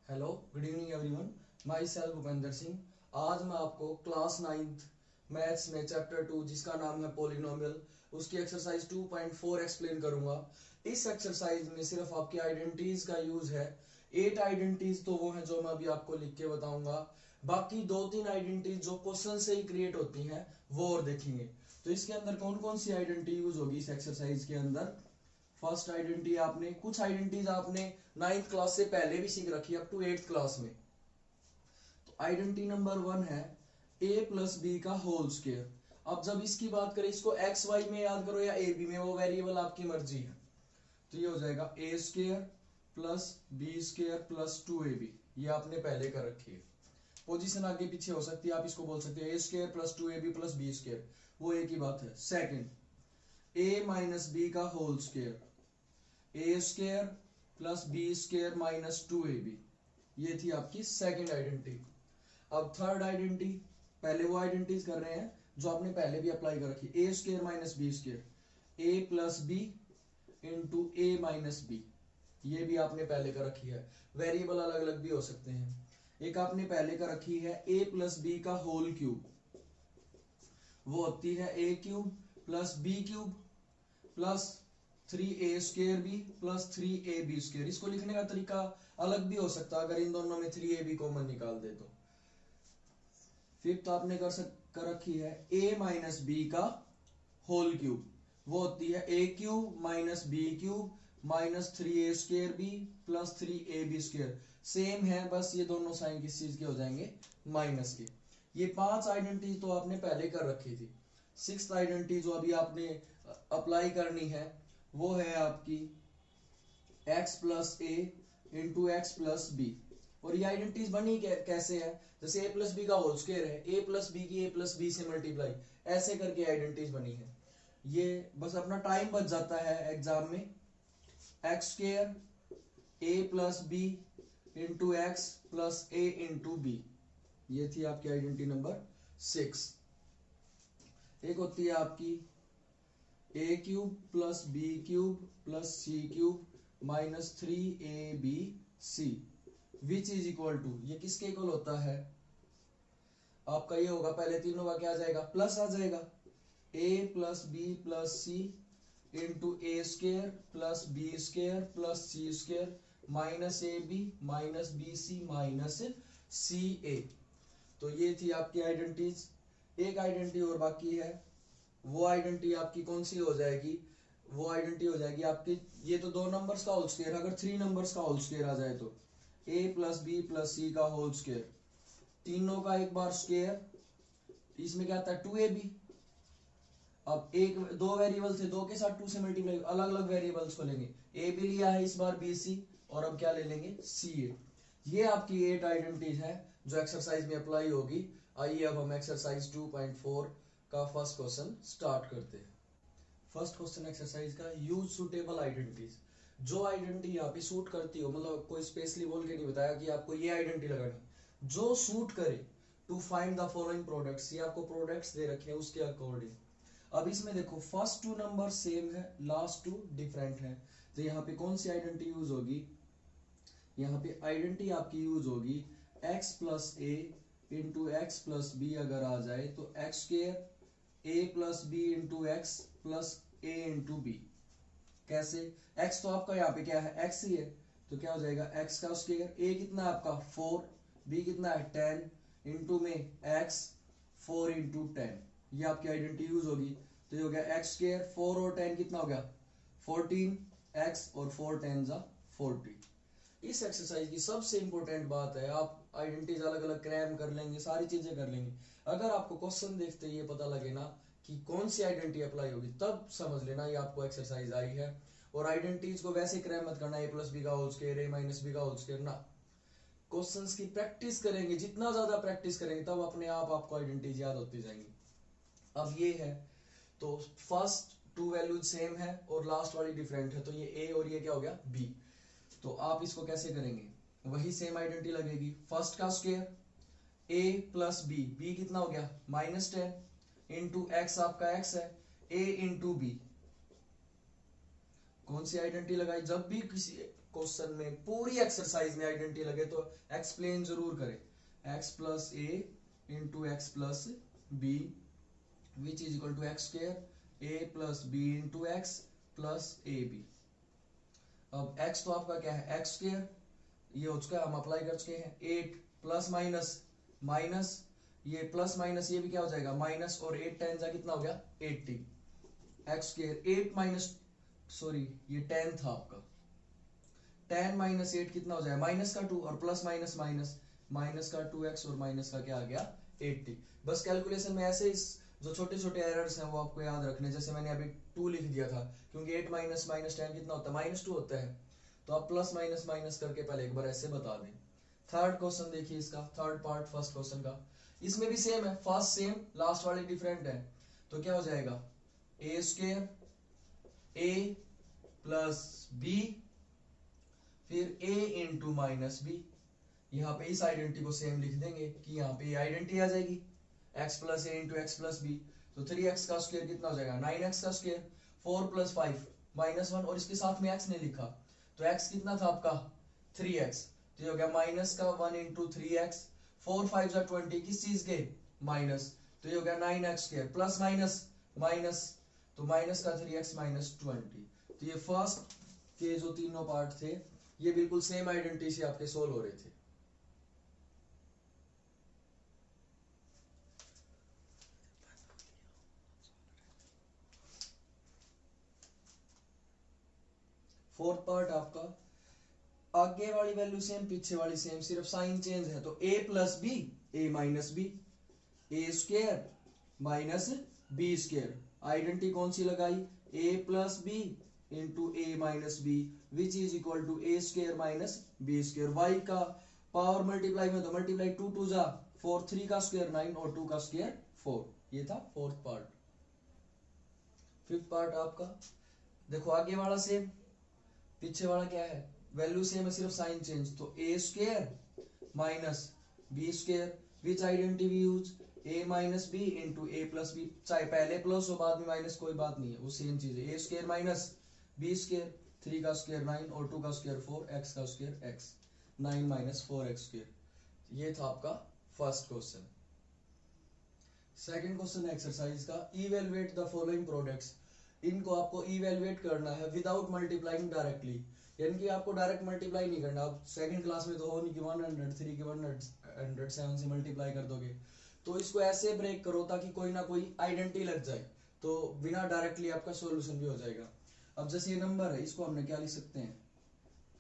Hello, good evening everyone. My self Bhupendra Singh. आज मैं आपको क्लास 9th मैथ्स में चैप्टर 2 जिसका नाम है पॉलिनोमियल, उसकी एक्सरसाइज 2.4 एक्सप्लेन करूंगा। इस एक्सरसाइज में सिर्फ आपकी आइडेंटिटीज का यूज है। 8 आइडेंटिटीज तो वो हैं जो मैं अभी आपको लिख के बताऊंगा। बाकी 2-3 आइडेंटिटीज जो क्वेश्चन से ही क्रिएट होती हैं वो और देखेंगे। तो इसके अंदर कौन कौन सी आइडेंटिटी यूज होगी इस एक्सरसाइज के अंदर। फर्स्ट आइडेंटिटी आपने कुछ आइडेंटिटीज आपने 9th क्लास से पहले भी सीख रखी है अप टू 8th क्लास में। तो आइडेंटिटी नंबर 1 है a प्लस बी का होल स्क्वायर। अब जब इसकी बात करें, इसको एक्स वाई में याद करो या ए बी में, वो वेरिएबल आपकी मर्जी है। तो ये हो जाएगा a square plus B square plus 2ab। ये आपने पहले कर रखी है। पोजीशन आगे पीछे हो सकती है, आप इसको बोल सकते हो a square plus 2ab plus B square, वो एक ही बात है। सेकंड, a माइनस बी का whole square, a square plus B square minus 2ab। ये थी आपकी सेकंड आइडेंटिटी। अब थर्ड आइडेंटिटी, पहले वो आइडेंटिटीज कर रहे हैं जो आपने पहले भी अप्लाई कर रखी। ए square minus B square, A plus B into A minus B, ये भी आपने पहले कर रखी है। वेरिएबल अलग अलग भी हो सकते हैं। एक आपने पहले कर रखी है ए प्लस बी का होल क्यूब, वो होती है a cube plus b cube plus 3a square B plus 3ab square. इसको लिखने का तरीका अलग भी हो सकता है अगर इन दोनों में 3ab कॉमन निकाल दे तो। फिफ्थ आपने कर रखी है a माइनस बी का होल क्यूब, वो होती है a cube minus B cube minus 3a square B plus 3ab square. Same है, बस ये दोनों साइन किस चीज के हो जाएंगे, माइनस के। ये 5 आइडेंटिटी तो आपने पहले कर रखी थी। सिक्स्थ आइडेंटिटी जो अभी आपने अप्लाई करनी है वो है आपकी x प्लस ए इंटू एक्स प्लस बी। और ये आइडेंटिटीज बनी कैसे है, जैसे a प्लस बी का होल स्क्वायर है, a प्लस बी की a प्लस बी से मल्टीप्लाई, ऐसे करके आइडेंटिटीज बनी है। ये बस अपना टाइम बच जाता है एग्जाम में। एक्स स्क्वायर ए plus B into x plus ए इंटू बी, ये थी आपकी आइडेंटिटी नंबर 6। एक होती है आपकी a cube plus b cube plus c cube minus 3ab c which is equal to, ये किसके इक्वल होता है आपका, ये होगा पहले तीनों का क्या आ जाएगा, प्लस आ जाएगा। a plus B plus c into a square plus B square plus C square minus A b minus b c minus c a. तो ये थी आपकी आइडेंटिटीज। एक आइडेंटिटी और बाकी है, वो आइडेंटिटी आपकी कौन सी हो जाएगी, वो आइडेंटिटी हो जाएगी आपकी, ये तो 2 नंबर्स का होल स्क्वायर, अगर 3 नंबर्स का होल स्क्वायर आ जाए तो a plus B plus C का होल स्क्वायर, तीनों का एक बार स्क्वायर, इसमें क्या आता है 2ab। अब एक दो वेरिएबल थे, दो के साथ 2 से मल्टीप्लाई, अलग अलग वेरिएबल्स को लेंगे। a भी लिया है इस बार बी सी, और अब क्या ले लेंगे सी ए। ये आपकी 8 आइडेंटिटीज है जो एक्सरसाइज में अप्लाई होगी। आइए अब हम एक्सरसाइज 2.4 का फर्स्ट क्वेश्चन स्टार्ट करते हैं। फर्स्ट क्वेश्चन एक्सरसाइज का, यूज सुटेबल आइडेंटिटीज। जो आइडेंटिटी यहाँ पे सूट करती हो, मतलब कोई स्पेशली बोल के नहीं बताया कि आपको ये आइडेंटिटी लगानी, जो सूट करे to find the following products. ये आपको प्रोडक्ट्स दे रखे हैं उसके अकॉर्डिंग। अब इसमें देखो फर्स्ट 2 नंबर सेम है, लास्ट 2 डिफरेंट है। तो यहाँ पे कौन सी आइडेंटिटी यूज होगी, यहाँ पे आइडेंटिटी आपकी यूज होगी x प्लस ए इंटू एक्स प्लस बी। अगर आ जाए तो एक्स स्क्वायर ए plus B into x plus ए इंटू बी। कैसे, x तो आपका यहाँ पे क्या है, x ही है, तो क्या हो जाएगा x का स्क्वायर, a कितना है आपका 4, b कितना है 10 इंटू में x 4 इंटू 10। ये आपकी आइडेंटिटी यूज होगी। तो ये हो गया एक्स स्क्वायर, 4 और 10 कितना हो गया 14, x और 4 10 जा 40। इस एक्सरसाइज की सबसे इंपॉर्टेंट बात है, आप आइडेंटिटीज अलग अलग क्रैम कर लेंगे, सारी चीजें कर लेंगे, अगर आपको क्वेश्चन देखते ये पता लगे ना कि कौन सी आइडेंटिटी अप्लाई होगी, तब समझ लेना ये आपको एक्सरसाइज आई है। और आइडेंटिटीज को वैसे क्रैम मत करना, ए प्लस बी का होल स्क्वायर, ए माइनस बी का होल स्क्वायर ना। क्वेश्चंस की प्रैक्टिस करेंगे, जितना ज्यादा प्रैक्टिस करेंगे तब अपने आप आपको आइडेंटिटीज याद होती जाएंगी। अब ये है, तो फर्स्ट 2 वैल्यूज सेम है और लास्ट वाली डिफरेंट है, तो ये ए और ये क्या हो गया बी। तो आप इसको कैसे करेंगे, वही सेम आइडेंटिटी लगेगी। फर्स्ट का square a plus B, B कितना हो गया -10 इंटू एक्स, आपका x है, a इंटू बी। कौन सी आइडेंटिटी लगाई, जब भी किसी क्वेश्चन में पूरी एक्सरसाइज में आइडेंटिटी लगे तो एक्सप्लेन जरूर करें। X plus A into x plus B which is equal to x square A plus B into x plus A B. अब x तो आपका क्या है एक्स स्क्वायर, ये हो चुका है, हम अप्लाई कर चुके हैं। 8 प्लस माइनस माइनस, ये प्लस माइनस ये भी क्या हो जाएगा माइनस, और 8 10 जा कितना हो गया 80। एक्स स्क्वायर 8 माइनस सॉरी ये 10 था आपका, 10 माइनस 8 कितना हो जाएगा माइनस का 2, और प्लस माइनस माइनस माइनस का 2x और माइनस का क्या आ गया 80। बस कैलकुलेशन में ऐसे जो छोटे छोटे एरर्स हैं वो आपको याद रखने, जैसे मैंने अभी 2 लिख दिया था क्योंकि 8 माइनस माइनस 10 कितना होता है -2 होता है, तो आप प्लस माइनस माइनस करके पहले एक बार ऐसे बता दें। थर्ड क्वेश्चन देखिए इसका, थर्ड पार्ट फर्स्ट क्वेश्चन का, इसमें भी सेम है, फर्स्ट सेम लास्ट वाले डिफरेंट है। तो क्या हो जाएगा a square A plus B फिर ए इंटू माइनस बी। यहाँ पे इस आइडेंटिटी को सेम लिख देंगे कि यहाँ पे आइडेंटिटी आ जाएगी x प्लस ए इंटू एक्स प्लस बी। तो 3x का स्क्वायर कितना हो जाएगा 9x का स्क्वायर, 4 प्लस 5 -1, और इसके साथ में x ने लिखा तो x कितना था आपका 3x, तो ये हो गया माइनस का 1 इंटू 3x, 4 5 जा 20 किस चीज के माइनस, तो ये हो गया 9x square plus minus minus, तो माइनस का 3x माइनस 20। तो ये फर्स्ट के जो तीनों पार्ट थे ये बिल्कुल सेम आइडेंटिटी से आपके सोल्व हो रहे थे। फोर्थ पार्ट आपका, आगे वाली वैल्यू सेम पीछे वाली सेम, सिर्फ साइन चेंज है। तो a plus B A minus B, A square minus B square, identity कौन सी लगाई a plus B into A minus B which is equal to A square minus B square. y का power multiply में तो multiply 2 2 जा 4, 3 का square 9 और 2 का स्क्वायर 4। ये था फोर्थ पार्ट। फिफ्थ पार्ट आपका देखो, आगे वाला सेम पीछे वाला क्या है, वैल्यू सेम है सिर्फ साइन चेंज। तो a square minus B square which identity we use a minus b into a plus b, चाहे पहले प्लस हो बाद में माइनस कोई बात नहीं है, वो सेम चीज है। A square minus B square, 3 का स्क्वायर 9 और 2 का स्क्वायर 4, एक्स का square x, 9 minus 4x square. ये था आपका first question. Second question exercise का, इवेलुएट द फॉलोइंग प्रोडक्ट्स। इनको आपको इवेलुएट करना है विदाउट मल्टीप्लाइंग डायरेक्टली, यानी कि आपको डायरेक्ट मल्टीप्लाई नहीं करना। आप सेकंड क्लास में तो हो नहीं कि 103 के 107 से मल्टीप्लाई कर दोगे, तो इसको ऐसे ब्रेक करो ताकि कोई ना कोई आइडेंटिटी लग जाए, तो बिना डायरेक्टली आपका सॉल्यूशन भी हो जाएगा। अब जैसे ये नंबर है, इसको हमने क्या लिख सकते हैं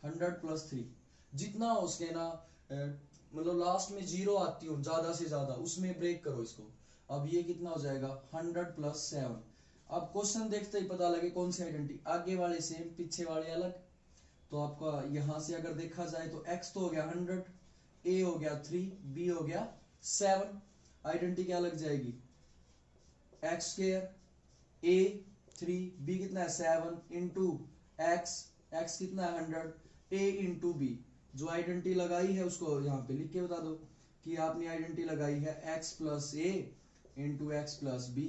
100 प्लस 3, जितना हो उसके ना मतलब लास्ट में 0 आती हो ज्यादा से ज्यादा उसमें ब्रेक करो इसको। अब ये कितना हो जाएगा 100 प्लस 7। अब क्वेश्चन देखते ही पता लगे कौन सी आइडेंटिटी, आगे वाले सेम पीछे वाले अलग। तो आपका यहां से अगर देखा जाए तो x तो हो गया 100, a हो गया 3, b हो गया 7, आइडेंटिटी क्या लग जाएगी एक्स स्क्वायर a 3 b कितना है 7 इंटू x कितना है 100 a इंटू b। जो आइडेंटिटी लगाई है उसको यहाँ पे लिख के बता दो कि आपने आइडेंटिटी लगाई है x प्लस ए इंटू एक्स प्लस बी,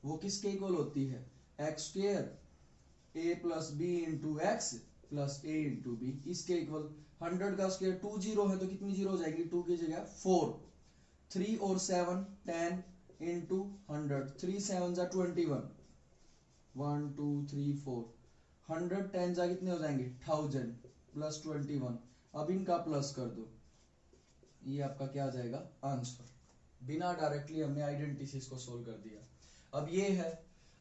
वो किसके इक्वल होती है एक्स स्क्वायर ए plus B into x plus ए इंटू बी, इसके इक्वल। 100 का स्क्वायर 2 0 है तो कितनी जीरो हो जाएगी 2 की जगह 4, 3 और 7 10 इंटू 100, 3 7 जा 21, 1 2 3 4, 100 10 जा कितने हो जाएंगे 1000 प्लस 21। अब इनका प्लस कर दो, ये आपका क्या आ जाएगा आंसर। बिना डायरेक्टली हमने आइडेंटिटी से इसको सोल्व कर दिया। अब ये है,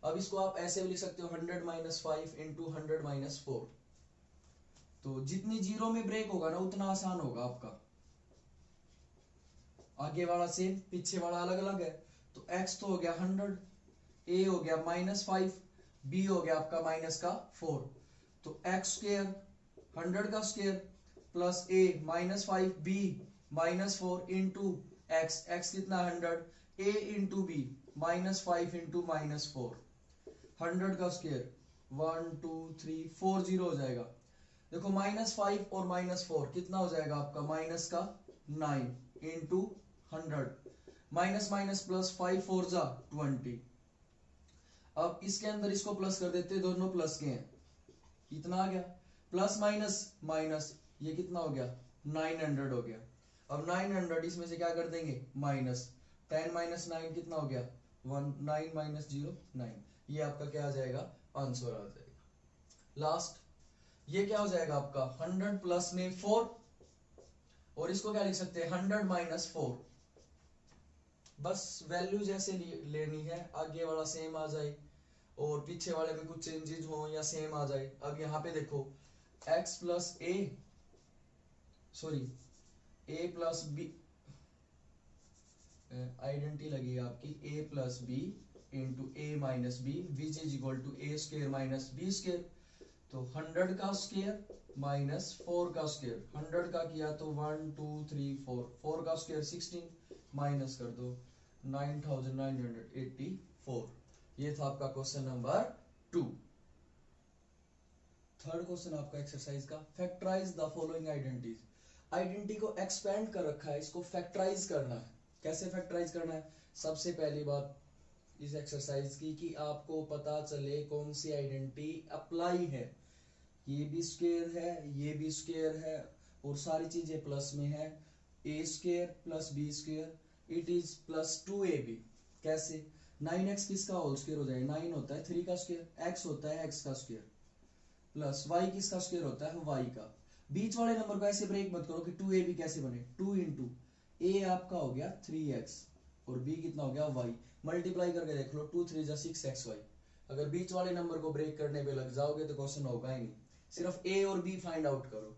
अब इसको आप ऐसे भी लिख सकते हो 100 माइनस 5 इंटू 100 माइनस 4। तो जितनी जीरो में ब्रेक होगा ना उतना आसान होगा आपका। आगे वाला सेम पीछे वाला अलग अलग है। तो x तो हो गया 100, a हो गया -5, b हो गया आपका माइनस का 4। तो x स्क्वायर 100 का square plus a -5 b -4 into x कितना 100, a इंटू b -5 इंटू -4, 100 का स्क्वायर 1 2 3 4 0 हो जाएगा। देखो -5 और -4 कितना हो जाएगा आपका माइनस का 9 इंटू 100, माइनस माइनस प्लस 5 4 जा 20। अब इसके अंदर इसको प्लस कर देते, दोनों प्लस के हैं, कितना आ गया प्लस माइनस माइनस, ये कितना हो गया 900 हो गया। अब 900 इसमें से क्या कर देंगे माइनस, 10 माइनस 9 कितना हो गया 1, 9 माइनस 0 9, ये आपका क्या आ जाएगा आंसर आ जाएगा। लास्ट ये क्या हो जाएगा आपका 100 प्लस में 4, और इसको क्या लिख सकते हैं 100 माइनस 4, बस वैल्यू जैसे लेनी है, आगे वाला सेम आ जाए और पीछे वाले में कुछ चेंजेस हो या सेम आ जाए। अब यहाँ पे देखो x plus A sorry a plus B, identity लगी है आपकी a plus B into A minus B which is equal to A square minus B square. तो 100 का स्क्र माइनस 4 का स्क्र, 100 का किया तो 1 2 3 4, 4 का स्क्र 16 माइनस कर दो 9984। ये था आपका क्वेश्चन नंबर 2। थर्ड क्वेश्चन आपका एक्सरसाइज का, factorise the following identities. Identity को एक्सपेंड कर रखा है, इसको फैक्टराइज करना है। कैसे फैक्टराइज करना है, सबसे पहली बात इस एक्सरसाइज की कि आपको पता चले कौन सी आइडेंटिटी अप्लाई है। ये भी स्क्वायर है, ये भी स्क्वायर है और सारी चीजें प्लस में है। A square plus B square it is plus 2ab। कैसे 9x किसका होल स्क्वायर हो जाएगा 9 होता है 3 का स्क्वायर, x होता है x का स्क्वायर, प्लस y किसका स्क्वायर होता है y का। बीच वाले नंबर को ऐसे ब्रेक मत करो कि 2ab कैसे बने, 2 इंटू ए आपका हो गया 3x और b कितना हो गया y, मल्टीप्लाई करके देख लो 2 3 जा 6xy। अगर बीच वाले नंबर को ब्रेक करने पे लग जाओगे तो क्वेश्चन होगा ही नहीं, सिर्फ a और b फाइंड आउट करो।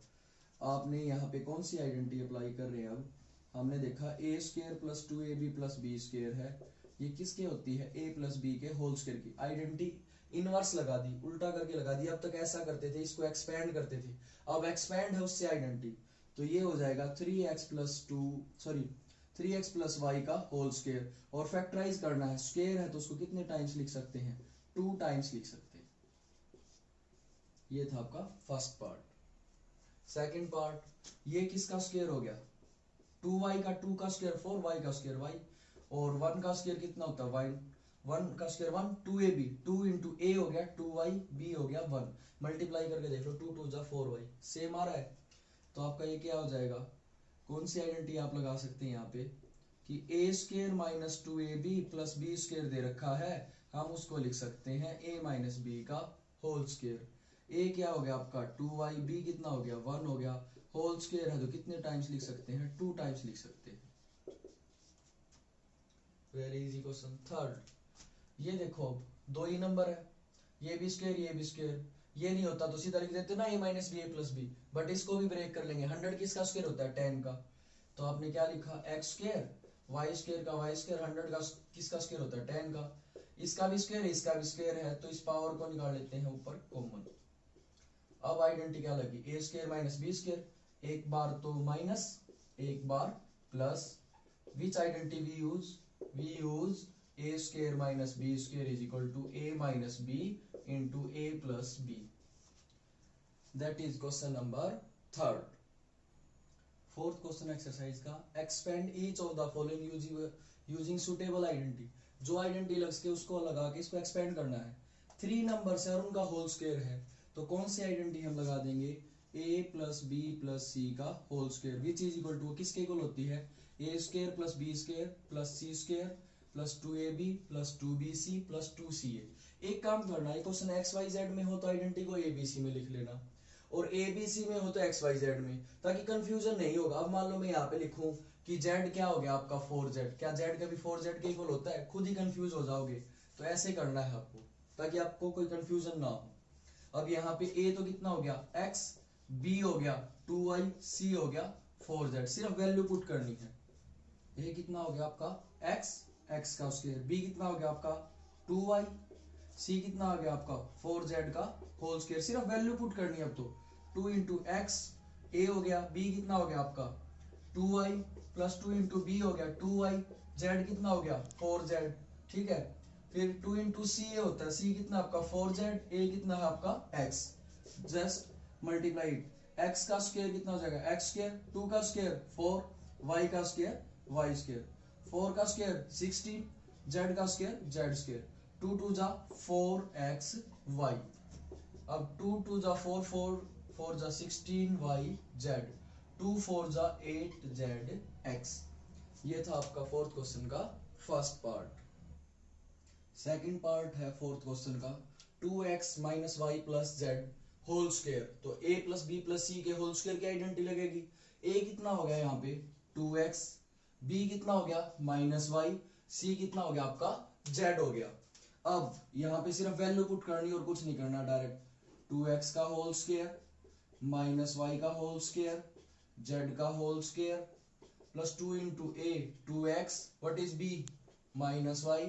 आपने यहाँ पे कौन सी आइडेंटिटी अप्लाई कर रहे हैं, अब हमने देखा a square plus 2ab plus B square है, ये किसके होती है a प्लस बी के होल स्क्वायर की। आइडेंटिटी इनवर्स लगा दी, उल्टा करके लगा दी। अब तक ऐसा करते थे, इसको एक्सपेंड करते थे, अब एक्सपेंड है उससे आइडेंटिटी, तो ये हो जाएगा 3x प्लस वाई का होल स्क्वायर। और फैक्टराइज करना है, स्क्वायर है तो उसको कितने टाइम्स लिख सकते हैं 2 टाइम्स लिख सकते हैं। ये था आपका फर्स्ट पार्ट। सेकंड पार्ट, ये किसका स्क्वायर हो गया 2y का, 2 का स्क्वायर 4y का स्क्वायर y, और 1 का स्क्वायर कितना होता है 1 का स्क्वायर 1, 2ab 2 इंटू ए हो गया 2y, b हो गया 1, मल्टीप्लाई करके देख लो 2 2 जा 4y, सेम आ रहा है। तो आपका ये क्या हो जाएगा, कौन सी आइडेंटिटी आप लगा सकते हैं यहाँ पे कि a square minus 2ab plus B square दे रखा है, हम उसको लिख सकते हैं a माइनस बी का होल स्क्वायर। ए क्या हो गया आपका 2y, b कितना हो गया 1 हो गया, होल स्क्वायर है तो कितने टाइम्स लिख सकते हैं 2 टाइम्स लिख सकते हैं। Very easy question. थर्ड, ये देखो अब दो ही नंबर है, ये भी स्क्वायर ये भी स्क्वायर, ये नहीं होता तो सीधा लिख देते ना a minus B A plus B, but इसको भी ब्रेक कर लेंगे। 100 किसका स्क्वायर होता है 10 का, तो आपने क्या लिखा x स्क्वायर y स्क्वायर का y स्क्वायर, 100 का किसका स्क्वायर होता है 10 का, इसका भी स्क्वायर है इसका भी स्क्वायर है, तो इस पावर को निकाल लेते हैं ऊपर कॉमन। अब आइडेंटिटी क्या लगी a square minus B square, एक बार तो माइनस एक बार plus, which identity we use a square minus b square is equal to a minus b into a plus b. That is question number third. Fourth question exercise का, expand each of the following using suitable identity। जो identity लग सके उसको लगा के इसको expand करना है। 3 नंबर है और उनका होल स्क्वायर है, तो कौन सी आइडेंटिटी हम लगा देंगे a plus B plus C का whole square, which is equal to किसके इक्वल होती है a square plus B square plus C square plus 2ab plus 2bc plus 2ca। एक काम करना है, क्वेश्चन xyz में हो तो आइडेंटिटी को abc में लिख लेना और abc में हो तो xyz में, ताकि कंफ्यूजन नहीं होगा। अब मान लो मैं यहाँ पे लिखूं कि z क्या हो गया आपका 4z, क्या z कभी 4z के इक्वल होता है, खुद ही कंफ्यूज हो जाओगे। तो ऐसे करना है आपको ताकि आपको कोई कंफ्यूजन ना हो। अब यहाँ पे a तो कितना हो गया x, b हो गया 2y, c हो गया 4z, सिर्फ वैल्यू पुट करनी है। ये कितना हो गया आपका x, x का स्क्वायर, b कितना हो गया आपका 2y, c कितना हो गया आपका 4z का होल स्क्वायर, सिर्फ वैल्यू पुट करनी है। अब तो 2 इंटू एक्स ए हो गया, b कितना हो गया आपका 2y प्लस 2 इंटू बी हो गया 2y, z कितना हो गया 4z, ठीक है। फिर 2 इंटू सी ए होता है, c कितना आपका 4z, a कितना है आपका x, just multiply it. x का स्क्वायर कितना हो जाएगा x स्क्वायर, 2 का स्क्वायर 4, y का स्क्वायर y स्क्वायर, 4 का स्क्वायर 16, z का स्क्वायर z स्क्वायर, 2 2 जा 4xy। अब 2 2 जा 4 4 4 जा 16y z, 2 4 जा 8zx। ये था आपका फोर्थ क्वेश्चन का फर्स्ट पार्ट। सेकंड पार्ट है फोर्थ क्वेश्चन का 2x minus Y plus Z whole square. तो a plus B plus C के होल स्क्वायर की आइडेंटिटी लगेगी। a कितना हो गया यहाँ पे 2x, b कितना हो गया माइनस वाई, c कितना हो गया आपका z हो गया। अब यहाँ पे सिर्फ वैल्यू पुट करनी और कुछ नहीं करना, डायरेक्ट 2x का होल स्क्वायर माइनस वाई का होल स्क्वायर z का whole square plus 2 into A 2x what is b minus Y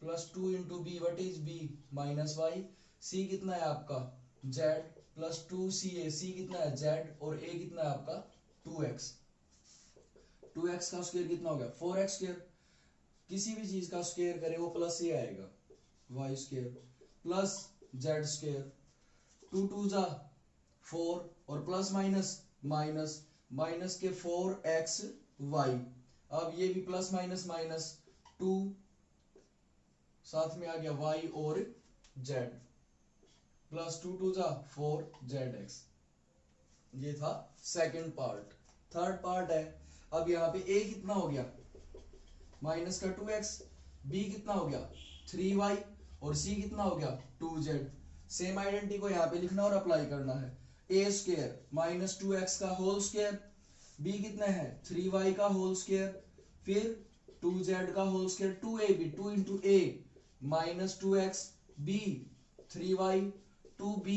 plus 2 into B what is b minus Y, c कितना है आपका z प्लस 2ca, c कितना है z और a कितना है आपका 2x। 2x का स्क्वायर कितना हो गया 4x स्क्वायर। किसी भी चीज का स्क्वायर करे वो प्लस ही आएगा, Y square plus Z square, 2 2 जा 4 और प्लस माइनस माइनस माइनस के 4x y। अब ये भी प्लस माइनस माइनस 2 साथ में आ गया y और z प्लस 2 2 जा 4zx। ये था सेकंड पार्ट। थर्ड पार्ट है, अब यहाँ पे a कितना हो गया माइनस का 2x, b कितना हो गया 3y और c कितना हो गया 2z। सेम आइडेंटिटी को यहाँ पे लिखना और अप्लाई करना है। a स्क्वायर माइनस 2x का होल स्क्वायर, b कितना है 3y का होल स्क्वायर, फिर 2z का whole square 2ab 2 into a minus 2x b 3y 2b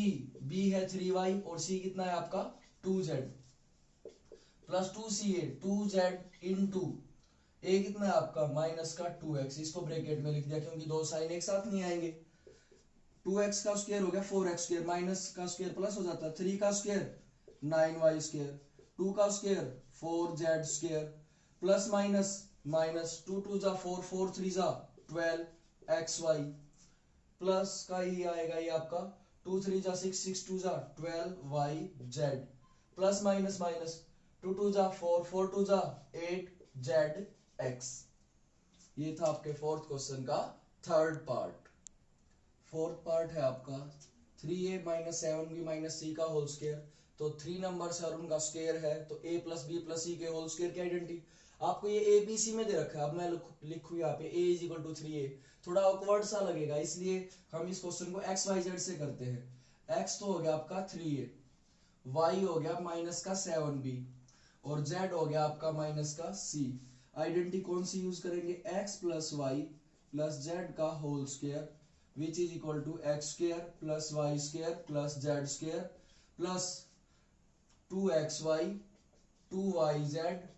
b है 3y और c कितना है आपका 2z plus 2ca 2z into a कितना है आपका माइनस का 2x। इसको ब्रैकेट में लिख दिया क्योंकि दो साइन एक साथ नहीं आएंगे। 2x का स्क्वायर हो गया 4x स्क्वायर, माइनस का स्क्वायर प्लस हो जाता है, 3 का स्क्वायर 9y स्क्वायर, 2 का square 4z square plus minus minus 2 2 जा 4 4 3 जा 12xy प्लस का ही आएगा ये आपका 2 3 जा 6 6 2 जा 12yz प्लस माइनस माइनस 2 2 जा 4 4 2 जा 8zx। ये था आपके फोर्थ क्वेश्चन का थर्ड पार्ट। फोर्थ पार्ट है आपका 3a minus 7b minus c का होल स्क्वायर। तो 3 नंबर से और उनका स्क्वायर है तो a plus B plus C के होल स्क्वायर की आइडेंटिटी। आपको ये a b c में दे रखा है, अब मैं लिखूँ यहाँ पे a is equal to 3a, थोड़ा ऑकवर्ड सा लगेगा इसलिए हम इस क्वेश्चन को x y z से करते हैं। x तो हो गया आपका 3a, y हो गया माइनस का 7b और z हो गया आपका माइनस का c। आइडेंटिटी कौन सी यूज करेंगे x plus Y plus Z का whole square which is equal to x square plus y square plus Z square plus 2xy 2yz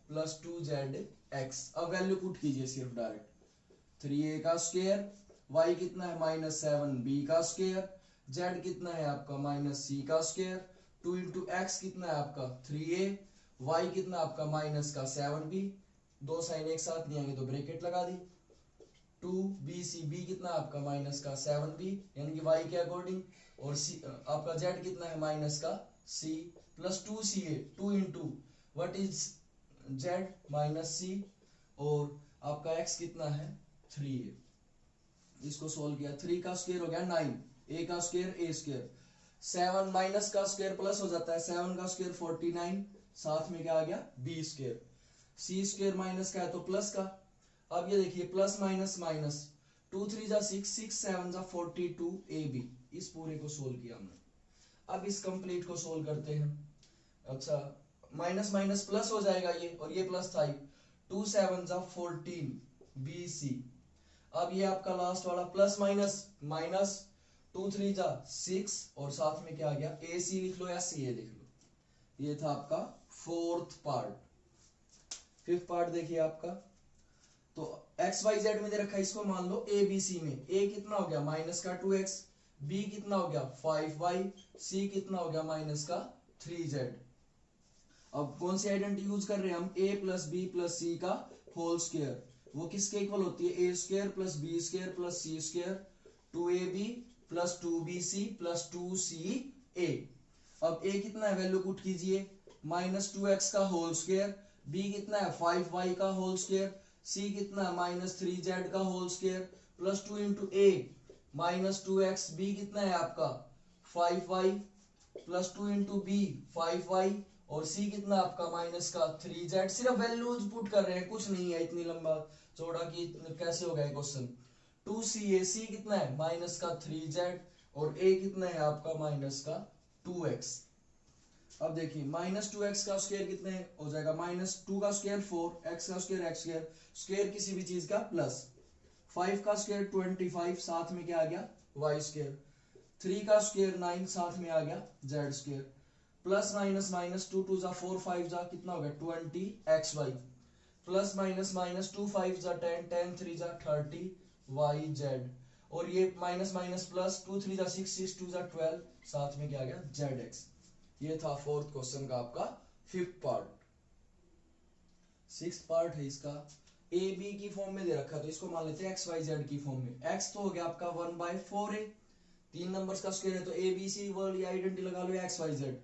plus 2zx। अब वैल्यू पुट कीजिए सिर्फ डायरेक्ट 3a का square, y कितना है minus 7b का square, z कितना है आपका माइनस c का स्क्वायर, 2 इंटू एक्स कितना है आपका 3a, y कितना आपका माइनस का 7b, दो साइन एक साथ नहीं आएंगे तो ब्रैकेट लगा दी, 2bc b कितना आपका माइनस का 7b यानी कि y के अकॉर्डिंग, और c आपका z कितना है माइनस का c plus 2ca 2 into what is z minus c और आपका x कितना है 3a। इसको सोल्व किया, 3 का स्क्वायर हो गया 9, a का स्क्वायर a स्क्वायर, 7 माइनस का स्क्वायर प्लस हो जाता है, 7 का स्क्वायर 49 साथ में क्या आ गया b square, c square minus का है तो प्लस का। अब ये देखिए प्लस माइनस माइनस 2 3 जा 6 6 7 जा 42 ab। इस पूरे को सोल्व किया हमने। अब इस कंप्लीट को सोल्व करते हैं। अच्छा माइनस माइनस प्लस हो जाएगा ये और ये प्लस था 2 7 जा 14 bc। अब ये आपका लास्ट वाला प्लस माइनस माइनस 2 3 जा 6 और साथ में क्या आ गया ac लिख लो या ca लिख लो। ये था आपका फोर्थ पार्ट। फिफ्थ पार्ट देखिए आपका, तो एक्स वाई जेड में दे रखा है, इसको मान लो ए बी सी में a कितना हो गया माइनस का 2x, b कितना हो गया 5y, c कितना हो गया माइनस का 3z। अब कौन सी आइडेंटिटी यूज कर रहे हैं हम, a plus B plus C का होल स्क्वायर, वो किसके इक्वल होती है a square plus B square plus C square 2ab plus 2bc plus 2ca। अब a कितना है वैल्यू पुट कीजिए माइनस 2x का होल स्क्वायर, b कितना है 5y का होल स्क्वायर, c कितना है माइनस 3z का whole square plus 2 into a minus 2x, b कितना है आपका 5y plus 2 into B 5y और सी कितना आपका माइनस का 3z। सिर्फ वैल्यूज पुट कर रहे हैं, कुछ नहीं है इतनी लंबा चौड़ा कि कैसे होगा क्वेश्चन। 2c कितना है माइनस का 3z और a कितना है आपका माइनस का 2x। अब देखिए माइनस 2x का स्क्वायर कितने हो जाएगा, माइनस 2 का स्क्वायर 4, x का स्क्वायर x स्क्वायर, स्क्वायर किसी भी चीज का प्लस, 5 का स्क्वायर 25, साथ में क्या आ गया y स्क्वायर, 3 का स्क्वायर 9, साथ में आ गया z square, plus minus minus 2 2 जा 4 5 जा कितना हो गया 20xy, प्लस माइनस माइनस 2 5 जा 10 10 3 जा 30yz, और ये माइनस माइनस प्लस 2 3 जा 6 6 2 जा 12, साथ में क्या आ गया zx। ये था फोर्थ क्वेश्चन का आपका फिफ्थ पार्ट। सिक्स्थ पार्ट है इसका, ए बी की फॉर्म में दे रखा है तो इसको मान लेते हैं एक्स वाई जेड की फॉर्म में। एक्स तो हो गया आपका 1/4 है, 3 नंबर्स का स्क्वायर है तो ए बी सी वर्ड या आइडेंटिटी लगा लो एक्स वाई जेड।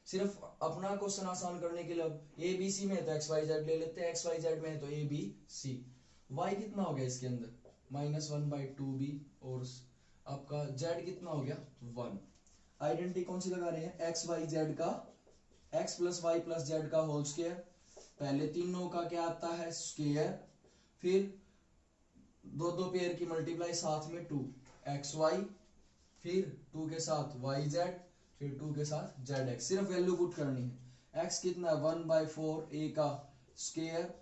सिर्फ अपना क्वेश्चन आसान करने के लिए अब ए बी सी में है तो एक्स वाई जेड ले लेते हैं, एक्स वाई जेड में है तो ए बी सी। वाई कितना हो गया इसके अंदर -1/2b और आपका जेड कितना हो गया 1। आइडेंटिटी कौन सी लगा रहे हैं एक्स वाई जेड का, X plus Y plus Z का होल स्क्वायर, पहले तीनों का क्या आता है स्क्वायर, फिर दो दो पेयर की मल्टीप्लाई साथ में 2 एक्स वाई, फिर 2 के साथ वाई जेड, फिर 2 के साथ जेड एक्स। सिर्फ वैल्यू पुट करनी है। एक्स कितना है 1/4 ए का स्क्वायर,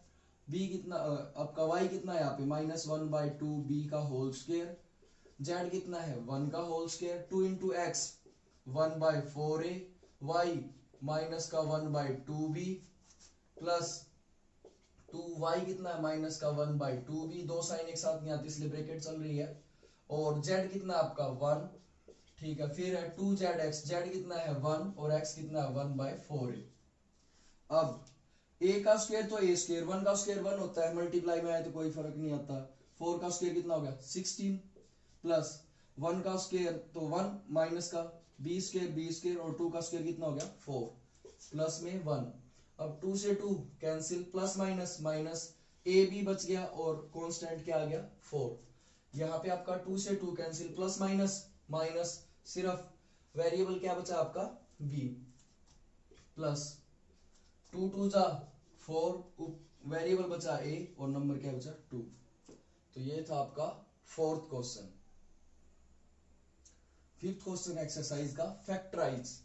बी कितना आपका वाई कितना है यहाँ पे -1/2 बी का होल स्क्वायर, जेड कितना है 1 का होल स्क्वायर, 2 इंटू एक्स 1/4 ए, वाई माइनस का 1/2 बी प्लस 2y कितना है माइनस का 1/2 बी, दो साइन एक साथ नहीं आती इसलिए ब्रैकेट चल रही है, और z कितना आपका 1, ठीक है। फिर है 2zx, z कितना है 1 और x कितना है 1/4 है। अब a का स्क्वायर तो a स्क्वायर, 1 का स्क्वायर 1 होता है, मल्टीप्लाई में आए तो कोई फर्क नहीं आता। 4 का स्क्वायर कितना हो गया 16 प्लस 1 का स्क्वायर तो 1 माइनस का b स्क्वायर और 2 का स्क्वायर कितना हो गया 4 प्लस में 1। अब 2 से 2 कैंसिल, प्लस माइनस माइनस, ए बी बच गया और कांस्टेंट क्या आ गया 4। यहाँ पे आपका 2 से 2 कैंसिल, प्लस माइनस माइनस, सिर्फ वेरिएबल क्या बचा आपका बी, प्लस 2 2 जा 4, वेरिएबल बचा ए और नंबर क्या बचा 2। तो ये था आपका fourth question. Fifth question exercise का फैक्टराइज।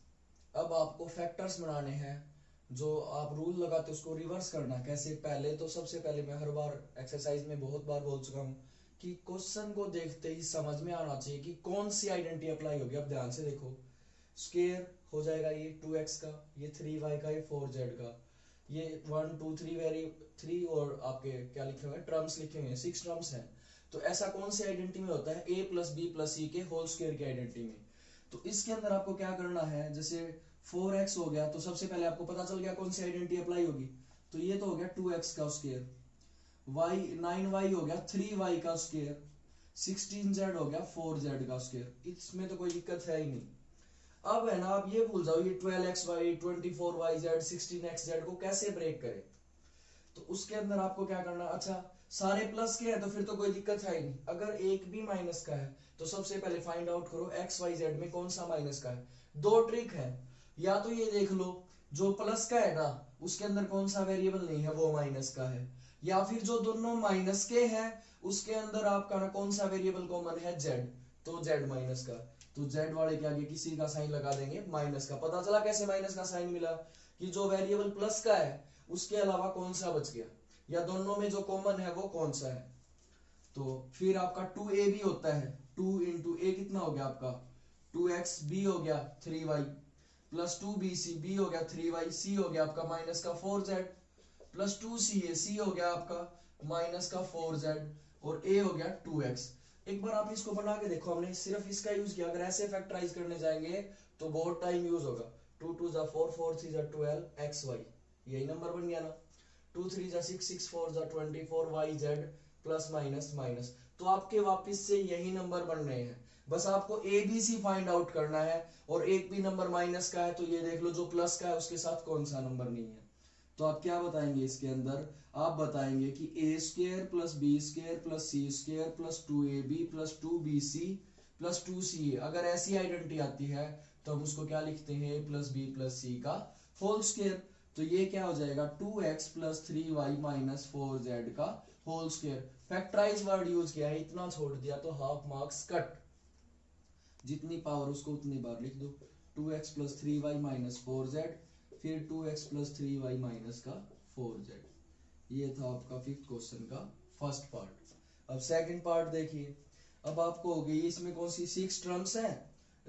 अब आपको फैक्टर्स बनाने हैं, जो आप रूल लगाते उसको रिवर्स करना। कैसे, पहले तो सबसे पहले मैं हर बार एक्सरसाइज में बहुत बार बोल चुका हूँ कि क्वेश्चन को देखते ही समझ में आना चाहिए कि कौन सी आइडेंटिटी अप्लाई होगी। अब ध्यान से देखो, स्क्वायर हो जाएगा ये 2x का, ये 3y का, ये 4z का, ये 1 2 3 वेरी 3 और आपके क्या लिखे हुए टर्म्स लिखे हुए हैं 6 टर्म्स हैं। तो ऐसा कौन सी आइडेंटिटी में होता है a plus B plus C के होल स्क्वायर की आइडेंटिटी में। तो इसके अंदर आपको क्या करना है, जैसे 4x हो गया तो सबसे पहले आपको पता चल गया कौन सी आइडेंटिटी अप्लाई होगी। तो ये तो हो गया 2x का स्क्वायर, y 9y हो गया 3y का स्क्वायर, 16z हो गया 4z का स्क्वायर। इसमें तो कोई दिक्कत है ही नहीं। अब है ना, आप ये भूल जाओ ये 12xy 24yz 16xz को कैसे ब्रेक करें। तो उसके अंदर आपको क्या करना, अच्छा सारे प्लस के हैं तो फिर तो कोई दिक्कत है ही नहीं। अगर एक भी माइनस का है तो सबसे पहले फाइंड आउट करो एक्स वाई जेड में कौन सा माइनस का है। दो ट्रिक है, या तो ये देख लो जो प्लस का है ना उसके अंदर कौन सा वेरिएबल नहीं है वो माइनस का है, या फिर जो दोनों माइनस के हैं उसके अंदर आपका ना कौन सा वेरिएबल कॉमन है जेड, तो जेड माइनस का। तो जेड वाले के आगे किसी का साइन लगा देंगे माइनस का। पता चला कैसे माइनस का साइन मिला, कि जो वेरिएबल प्लस का है उसके अलावा कौन सा बच गया, या दोनों में जो कॉमन है वो कौन सा है। तो फिर आपका 2ab होता है, 2 इंटू ए कितना हो गया आपका 2x, b हो गया 3y प्लस 2bc, b हो गया 3y, c हो गया आपका माइनस का 4z प्लस 2ca, c हो गया आपका माइनस का 4z और a हो गया 2x। एक बार आप इसको बना के देखो, हमने सिर्फ इसका यूज किया। अगर ऐसे फैक्टराइज करने जाएंगे तो बहुत टाइम यूज होगा। 2 2 जा 4 4 3 जा 12 xy, यही नंबर बन गया ना। 2 3 जा 6 6 4 जा 24 yz प्लस माइनस माइनस। तो आपके वापस से यही नंबर बन रहे हैं, बस आपको A B C find out करना है। और एक भी नंबर माइनस का है तो ये देख लो जो प्लस का है उसके साथ कौन सा नंबर नहीं है। तो आप क्या बताएंगे इसके अंदर, आप बताएंगे कि a square plus B square plus C square plus 2ab plus 2bc plus 2ca। अगर ऐसी आइडेंटिटी आती है तो हम उसको क्या लिखते हैं, a plus B plus C का होल स्क्वायर। तो ये क्या हो जाएगा 2x plus 3y minus 4z का whole square. Factorise word use किया है, इतना छोड़ दिया तो हाफ मार्क्स कट। जितनी पावर उसको उतनी बार लिख दो। 2x plus 3y minus 4z, फिर 2x प्लस 3y माइनस का 4z। ये था आपका फिफ्थ क्वेश्चन का फर्स्ट पार्ट। अब सेकंड पार्ट देखिए। अब आपको हो गई इसमें कौन सी 6 टर्म्स हैं,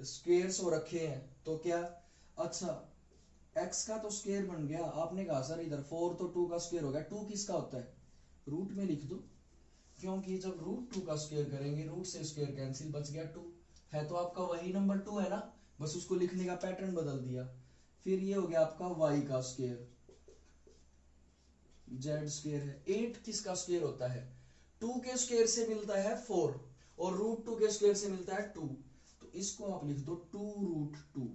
स्क्वायर्स हो रखे हैं। तो क्या, अच्छा x का तो स्क्वायर बन गया। आपने कहा सर इधर 4 तो 2 का स्क्वायर हो गया, 2 किसका होता है, रूट में लिख दो, क्योंकि जब रूट 2 का स्क्वायर करेंगे रूट से स्क्वायर कैंसिल, बच गया 2। है तो आपका वही नंबर 2 है ना, बस उसको लिखने का पैटर्न बदल दिया। फिर ये हो गया आपका y का स्क्वायर, z स्क्वायर है। 8 किसका स्क्वायर होता है, 2 के स्क्वायर से मिलता है 4 और रूट 2 के स्क्वायर से मिलता है 2। तो इसको आप लिख दो 2 रूट 2।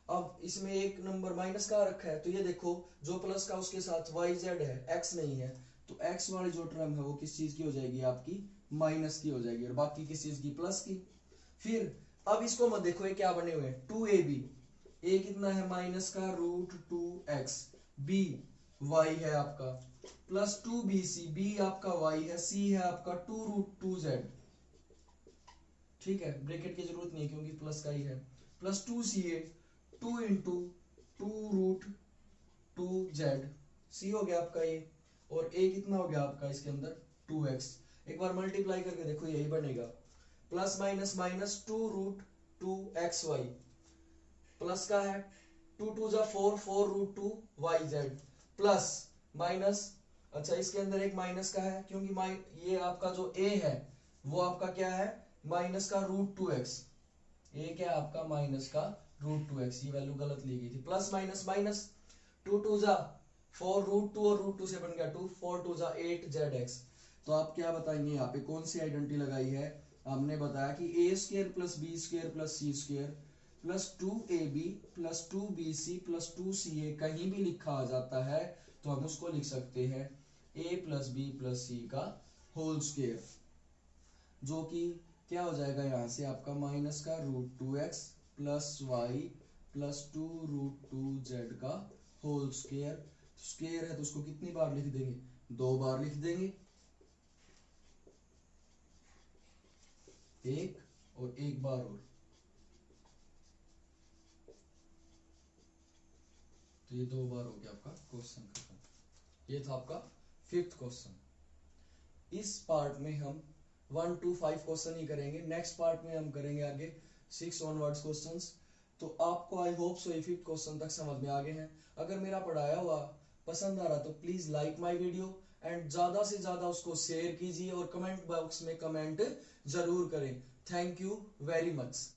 अब इसमें एक नंबर माइनस का रखा है, तो ये देखो जो प्लस का उसके साथ yz है, x नहीं है, तो x वाली जो टर्म है वो किस चीज की हो जाएगी, आपकी माइनस की हो जाएगी, और बाकी किस चीज की, प्लस की। फिर अब इसको मत देखो ये क्या बने हुए हैं, 2ab, a कितना है माइनस का रूट 2x, b y है आपका प्लस 2bc, b आपका y है, c है आपका 2 रूट 2z। ठीक है, ब्रैकेट की जरूरत नहीं है क्योंकि प्लस का ही है, plus 2ca 2 into 2 root 2z, c हो गया आपका ये, और a कितना हो गया आपका इसके अंदर 2x। एक बार मल्टीप्लाई करके देखो यही बनेगा, plus minus minus 2 root 2xy, plus का है 2 2 जा 4, 4 रूट 2yz, प्लस माइनस, अच्छा इसके अंदर एक माइनस का है क्योंकि ये आपका जो a है वो आपका क्या है, माइनस का रूट 2x, a क्या है आपका माइनस का रूट 2x, ये वैल्यू गलत ली गई थी। प्लस माइनस माइनस 2 2 जा 4 रूट 2 और रूट 2 से बन गया 2, 4 2 जा 8zx। तो आप क्या बताएंगे यहाँ पे कौन सी आइडेंटिटी लगाई है, हमने बताया कि a square plus b square plus c square plus 2ab plus 2bc plus 2ca कहीं भी लिखा आ जाता है तो हम उसको लिख सकते हैं a plus b plus c का होल स्क्वायर, जो कि क्या हो जाएगा यहाँ से आपका माइनस का root 2x plus y plus 2 root 2z का होल स्क्वायर। स्क्वायर है तो उसको कितनी बार लिख देंगे, 2 बार लिख देंगे, एक और एक बार और। तो ये 2 बार हो गया आपका क्वेश्चन खत्म। ये था आपका फिफ्थ क्वेश्चन। इस पार्ट में हम 1 to 5 क्वेश्चन ही करेंगे, नेक्स्ट पार्ट में हम करेंगे आगे 6 ऑनवर्ड्स क्वेश्चंस। तो आपको आई होप सो ये फिफ्थ क्वेश्चन तक समझ में आ गए हैं। अगर मेरा पढ़ाया हुआ पसंद आ रहा तो please like my video and ज्यादा से ज्यादा उसको शेयर कीजिए और कमेंट बॉक्स में कमेंट जरूर करें। Thank you very much.